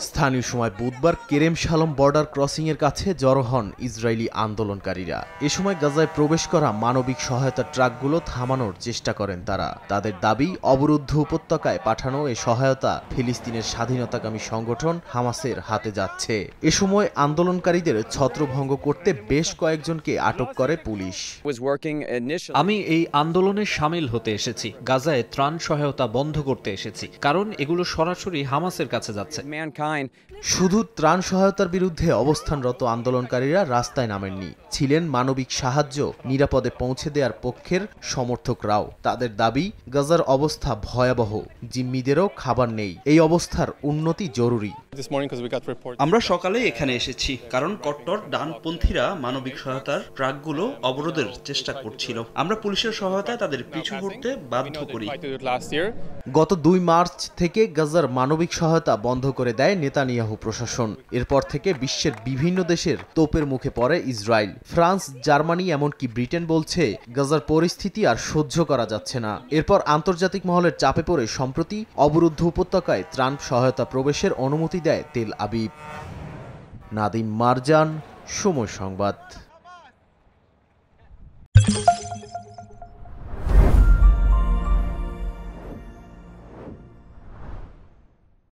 স্থানীয় সময় বুধবার কেরেম শালম বর্ডার ক্রসিং এর কাছে জড়ো হন ইসরায়েলি আন্দোলনকারীরা। এ সময় গাজায় প্রবেশ করা মানবিক সহায়তা ট্রাকগুলো থামানোর চেষ্টা করেন তারা। তাদের দাবি, অবরুদ্ধ উপত্যকায় পাঠানো এ সহায়তা ফিলিস্তিনের স্বাধীনতাকামী সংগঠন হামাসের হাতে যাচ্ছে। এ সময় আন্দোলনকারীদের ছত্রভঙ্গ করতে বেশ কয়েকজনকে আটক করে পুলিশ। আমি এই আন্দোলনে সামিল হতে এসেছি, গাজায় ত্রাণ সহায়তা বন্ধ করতে এসেছি, কারণ এগুলো সরাসরি হামাসের কাছে যাচ্ছে। শুধু ত্রাণ সহায়তার বিরুদ্ধে অবস্থানরত আন্দোলনকারীরা রাস্তায় নামেননি, ছিলেন মানবিক সাহায্য নিরাপদে পৌঁছে দেওয়ার পক্ষের সমর্থকরাও। তাদের দাবি, গাজার অবস্থা ভয়াবহ, জিম্মিদেরও খাবার নেই, এই অবস্থার উন্নতি জরুরি। আমরা সকালে এখানে এসেছি কারণ কট্টর ডানপন্থীরা মানবিক সহায়তার ট্রাকগুলো অবরোধের চেষ্টা করছিল। আমরা পুলিশের সহায়তায় তাদের পিছু হটতে বাধ্য করি। গত 2 মার্চ থেকে গাজার মানবিক সহায়তা বন্ধ করে দেয় নেতানিয়াহু প্রশাসন। এরপর থেকে বিশ্বের বিভিন্ন দেশের তোপের মুখে পড়ে ইসরায়েল। ফ্রান্স, জার্মানি, এমনকি ব্রিটেন বলছে গাজার পরিস্থিতি আর সহ্য করা যাচ্ছে না। এরপর আন্তর্জাতিক মহলের চাপে পড়ে সম্প্রতি অবরুদ্ধ উপত্যকায় ত্রাণ সহায়তা প্রবেশের অনুমতি দেয় তেল আবিব। নাদিম মারজান, সময় সংবাদ।